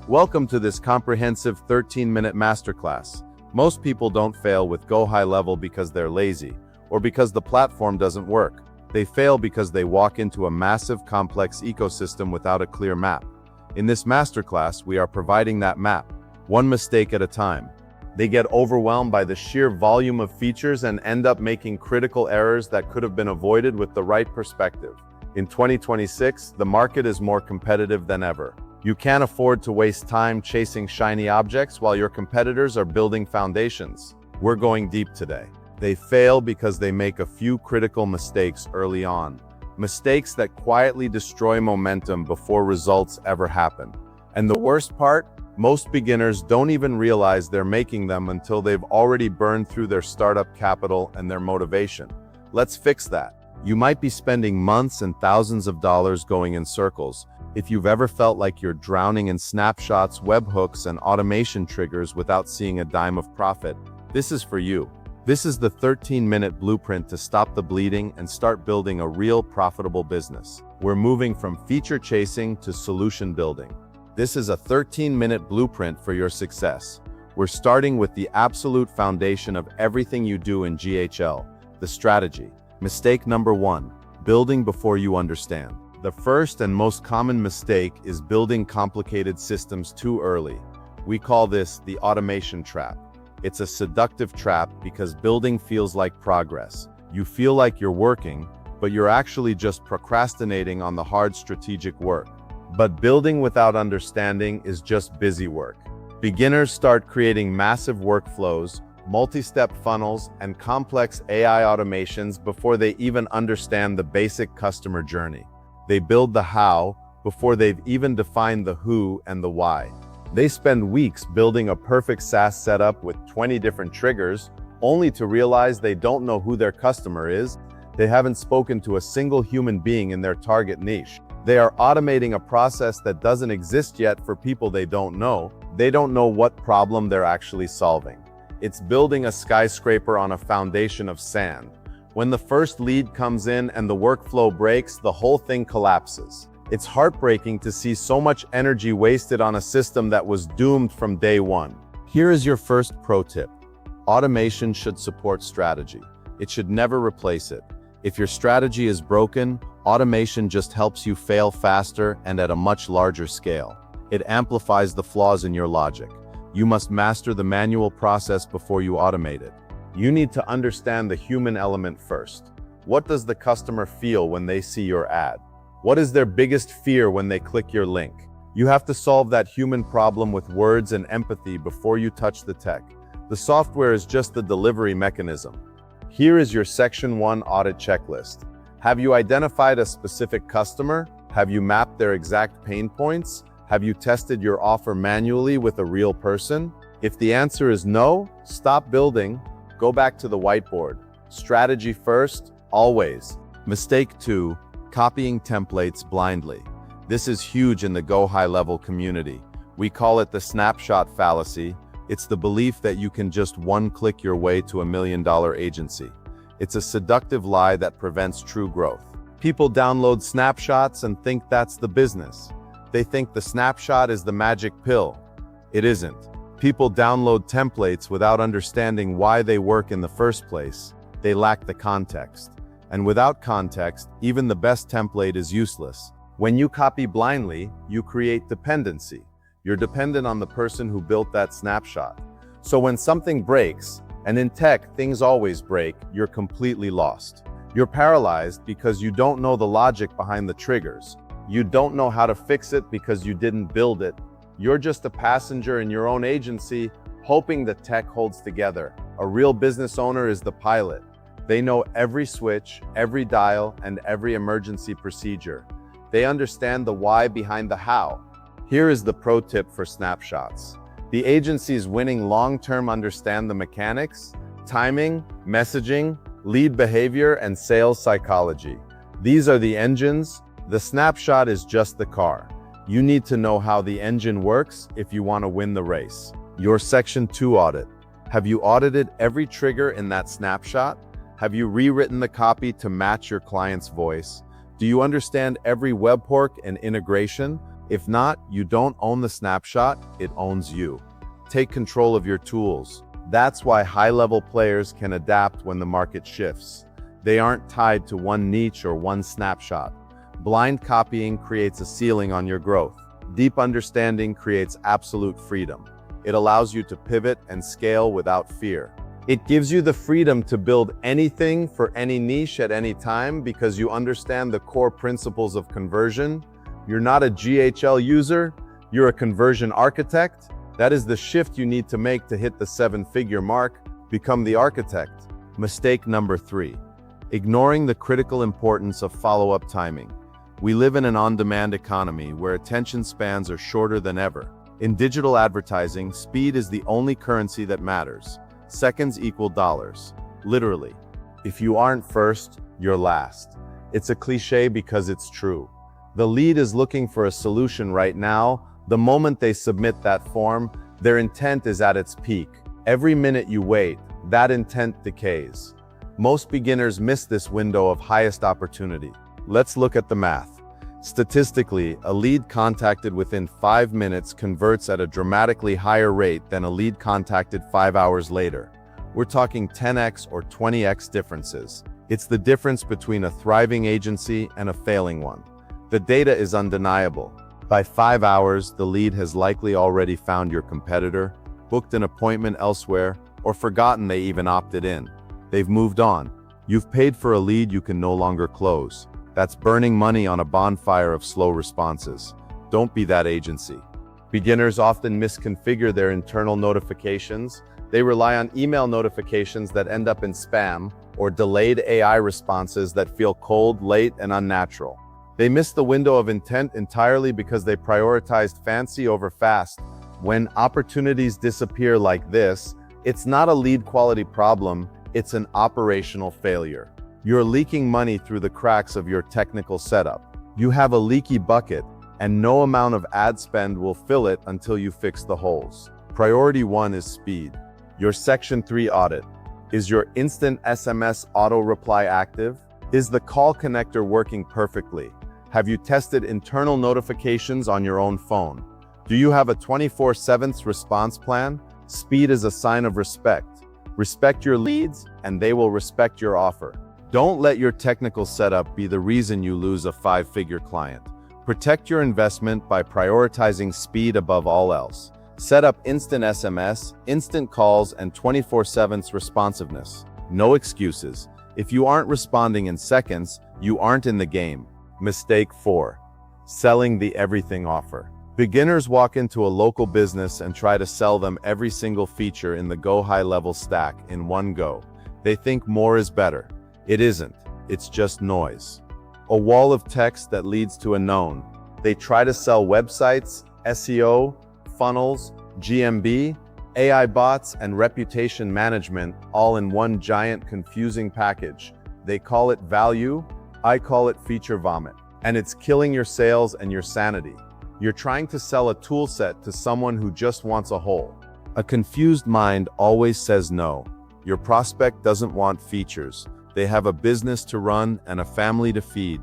Welcome to this comprehensive 13-minute masterclass. Most people don't fail with GoHighLevel because they're lazy, or because the platform doesn't work. They fail because they walk into a massive, complex ecosystem without a clear map. In this masterclass, we are providing that map, one mistake at a time. They get overwhelmed by the sheer volume of features and end up making critical errors that could have been avoided with the right perspective. In 2026, the market is more competitive than ever. You can't afford to waste time chasing shiny objects while your competitors are building foundations. We're going deep today. They fail because they make a few critical mistakes early on. Mistakes that quietly destroy momentum before results ever happen. And the worst part? Most beginners don't even realize they're making them until they've already burned through their startup capital and their motivation. Let's fix that. You might be spending months and thousands of dollars going in circles. If you've ever felt like you're drowning in snapshots, webhooks, and automation triggers without seeing a dime of profit, this is for you. This is the 13-minute blueprint to stop the bleeding and start building a real profitable business. We're moving from feature chasing to solution building. This is a 13-minute blueprint for your success. We're starting with the absolute foundation of everything you do in GHL, the strategy. Mistake number 1, building before you understand. The first and most common mistake is building complicated systems too early. We call this the automation trap. It's a seductive trap because building feels like progress. You feel like you're working, but you're actually just procrastinating on the hard strategic work. But building without understanding is just busy work. Beginners start creating massive workflows, multi-step funnels, and complex AI automations before they even understand the basic customer journey. They build the how before they've even defined the who and the why. They spend weeks building a perfect SaaS setup with 20 different triggers, only to realize they don't know who their customer is. They haven't spoken to a single human being in their target niche. They are automating a process that doesn't exist yet for people they don't know. They don't know what problem they're actually solving. It's building a skyscraper on a foundation of sand. When the first lead comes in and the workflow breaks, the whole thing collapses. It's heartbreaking to see so much energy wasted on a system that was doomed from day one. Here is your first pro tip. Automation should support strategy. It should never replace it. If your strategy is broken, automation just helps you fail faster and at a much larger scale. It amplifies the flaws in your logic. You must master the manual process before you automate it. You need to understand the human element first. What does the customer feel when they see your ad? What is their biggest fear when they click your link? You have to solve that human problem with words and empathy before you touch the tech. The software is just the delivery mechanism. Here is your Section 1 audit checklist. Have you identified a specific customer? Have you mapped their exact pain points? Have you tested your offer manually with a real person? If the answer is no, stop building. Go back to the whiteboard. Strategy first, always. Mistake 2, copying templates blindly. This is huge in the GoHighLevel community. We call it the snapshot fallacy. It's the belief that you can just one-click your way to $1 million agency. It's a seductive lie that prevents true growth. People download snapshots and think that's the business. They think the snapshot is the magic pill. It isn't. People download templates without understanding why they work in the first place. They lack the context. And without context, even the best template is useless. When you copy blindly, you create dependency. You're dependent on the person who built that snapshot. So when something breaks, and in tech, things always break, you're completely lost. You're paralyzed because you don't know the logic behind the triggers. You don't know how to fix it because you didn't build it. You're just a passenger in your own agency, hoping the tech holds together. A real business owner is the pilot. They know every switch, every dial, and every emergency procedure. They understand the why behind the how. Here is the pro tip for snapshots. The agencies winning long-term understand the mechanics, timing, messaging, lead behavior, and sales psychology. These are the engines. The snapshot is just the car. You need to know how the engine works if you want to win the race. Your Section 2 audit. Have you audited every trigger in that snapshot? Have you rewritten the copy to match your client's voice? Do you understand every webhook and integration? If not, you don't own the snapshot, it owns you. Take control of your tools. That's why high-level players can adapt when the market shifts. They aren't tied to one niche or one snapshot. Blind copying creates a ceiling on your growth. Deep understanding creates absolute freedom. It allows you to pivot and scale without fear. It gives you the freedom to build anything for any niche at any time because you understand the core principles of conversion. You're not a GHL user, you're a conversion architect. That is the shift you need to make to hit the 7-figure mark. Become the architect. Mistake number 3. Ignoring the critical importance of follow-up timing. We live in an on-demand economy where attention spans are shorter than ever. In digital advertising, speed is the only currency that matters. Seconds equal dollars. Literally. If you aren't first, you're last. It's a cliché because it's true. The lead is looking for a solution right now. The moment they submit that form, their intent is at its peak. Every minute you wait, that intent decays. Most beginners miss this window of highest opportunity. Let's look at the math. Statistically, a lead contacted within 5 minutes converts at a dramatically higher rate than a lead contacted 5 hours later. We're talking 10x or 20x differences. It's the difference between a thriving agency and a failing one. The data is undeniable. By 5 hours, the lead has likely already found your competitor, booked an appointment elsewhere, or forgotten they even opted in. They've moved on. You've paid for a lead you can no longer close. That's burning money on a bonfire of slow responses. Don't be that agency. Beginners often misconfigure their internal notifications. They rely on email notifications that end up in spam, or delayed AI responses that feel cold, late, and unnatural. They miss the window of intent entirely because they prioritized fancy over fast. When opportunities disappear like this, it's not a lead quality problem, it's an operational failure. You're leaking money through the cracks of your technical setup. You have a leaky bucket, and no amount of ad spend will fill it until you fix the holes. Priority 1 is speed. Your Section 3 audit. Is your instant SMS auto reply active? Is the call connector working perfectly? Have you tested internal notifications on your own phone? Do you have a 24/7 response plan? Speed is a sign of respect. Respect your leads, and they will respect your offer. Don't let your technical setup be the reason you lose a 5-figure client. Protect your investment by prioritizing speed above all else. Set up instant SMS, instant calls, and 24/7 responsiveness. No excuses. If you aren't responding in seconds, you aren't in the game. Mistake 4. Selling the everything offer. Beginners walk into a local business and try to sell them every single feature in the GoHighLevel stack in one go. They think more is better. It isn't. It's just noise. A wall of text that leads to a known. They try to sell websites, SEO, funnels, GMB, AI bots, and reputation management all in one giant confusing package. They call it value. I call it feature vomit. And it's killing your sales and your sanity. You're trying to sell a tool set to someone who just wants a whole. A confused mind always says no. Your prospect doesn't want features. They have a business to run and a family to feed.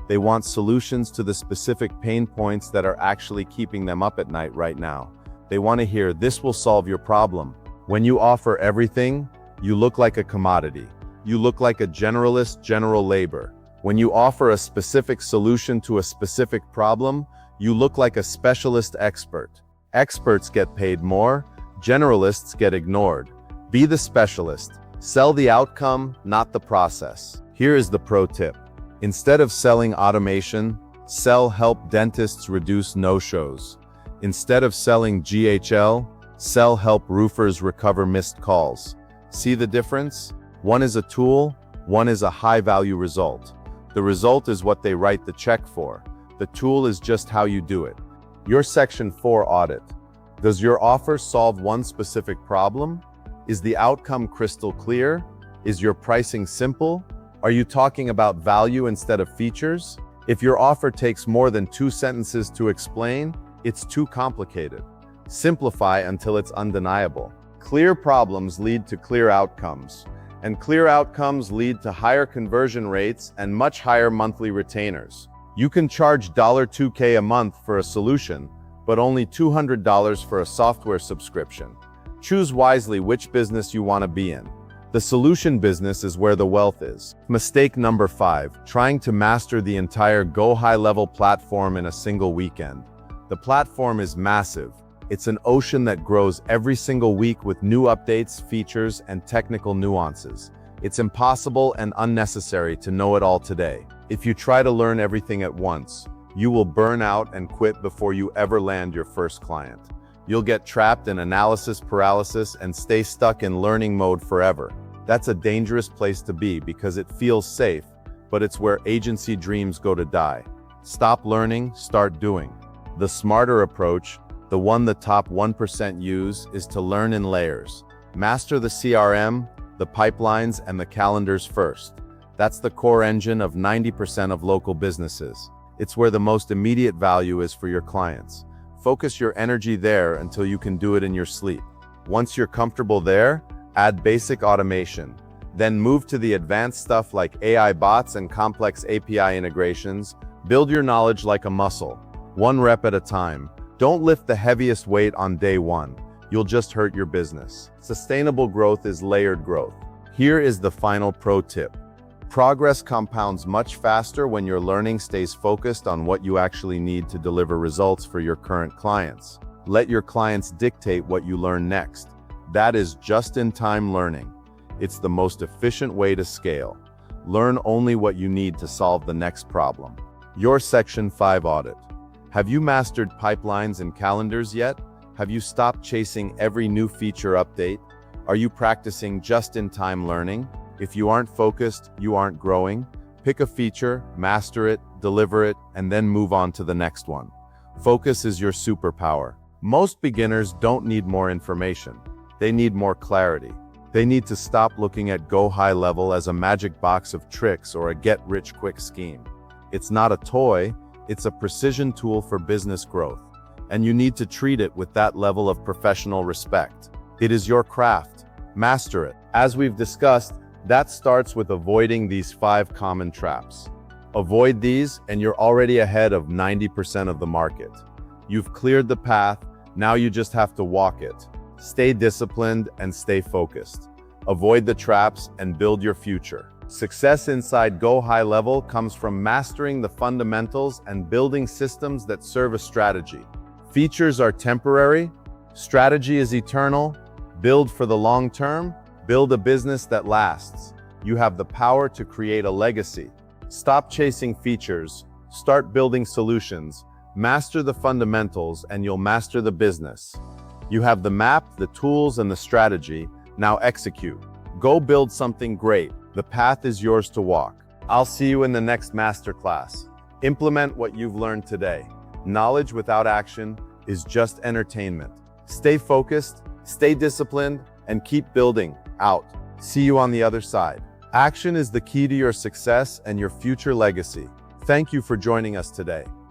They want solutions to the specific pain points that are actually keeping them up at night right now. They want to hear, this will solve your problem. When you offer everything, you look like a commodity. You look like a generalist, general labor. When you offer a specific solution to a specific problem, you look like a specialist expert. Experts get paid more, generalists get ignored. Be the specialist. Sell the outcome, not the process. Here is the pro tip. Instead of selling automation, help dentists reduce no-shows. Instead of selling GHL, help roofers recover missed calls. See the difference? One is a tool, one is a high-value result. The result is what they write the check for. The tool is just how you do it. Your Section 4 audit. Does your offer solve one specific problem? Is the outcome crystal clear? Is your pricing simple? Are you talking about value instead of features? If your offer takes more than 2 sentences to explain, it's too complicated. Simplify until it's undeniable. Clear problems lead to clear outcomes, and clear outcomes lead to higher conversion rates and much higher monthly retainers. You can charge $2K a month for a solution, but only $200 for a software subscription. Choose wisely which business you want to be in. The solution business is where the wealth is. Mistake number 5, trying to master the entire GoHighLevel platform in a single weekend. The platform is massive. It's an ocean that grows every single week with new updates, features, and technical nuances. It's impossible and unnecessary to know it all today. If you try to learn everything at once, you will burn out and quit before you ever land your first client. You'll get trapped in analysis paralysis and stay stuck in learning mode forever. That's a dangerous place to be because it feels safe, but it's where agency dreams go to die. Stop learning, start doing. The smarter approach, the one the top 1% use, is to learn in layers. Master the CRM, the pipelines, and the calendars first. That's the core engine of 90% of local businesses. It's where the most immediate value is for your clients. Focus your energy there until you can do it in your sleep. Once you're comfortable there, add basic automation. Then move to the advanced stuff like AI bots and complex API integrations. Build your knowledge like a muscle, one rep at a time. Don't lift the heaviest weight on day one. You'll just hurt your business. Sustainable growth is layered growth. Here is the final pro tip. Progress compounds much faster when your learning stays focused on what you actually need to deliver results for your current clients. Let your clients dictate what you learn next. That is just-in-time learning. It's the most efficient way to scale. Learn only what you need to solve the next problem. Your Section 5 audit. Have you mastered pipelines and calendars yet? Have you stopped chasing every new feature update? Are you practicing just-in-time learning? If you aren't focused, you aren't growing. Pick a feature, master it, deliver it, and then move on to the next one. Focus is your superpower. Most beginners don't need more information. They need more clarity. They need to stop looking at GoHighLevel as a magic box of tricks or a get-rich-quick scheme. It's not a toy, it's a precision tool for business growth. And you need to treat it with that level of professional respect. It is your craft. Master it. As we've discussed, that starts with avoiding these 5 common traps. Avoid these and you're already ahead of 90% of the market. You've cleared the path, now you just have to walk it. Stay disciplined and stay focused. Avoid the traps and build your future. Success inside GoHighLevel comes from mastering the fundamentals and building systems that serve a strategy. Features are temporary, strategy is eternal. Build for the long term. Build a business that lasts. You have the power to create a legacy. Stop chasing features. Start building solutions. Master the fundamentals and you'll master the business. You have the map, the tools, and the strategy. Now execute. Go build something great. The path is yours to walk. I'll see you in the next masterclass. Implement what you've learned today. Knowledge without action is just entertainment. Stay focused, stay disciplined, and keep building. Out. See you on the other side. Action is the key to your success and your future legacy. Thank you for joining us today.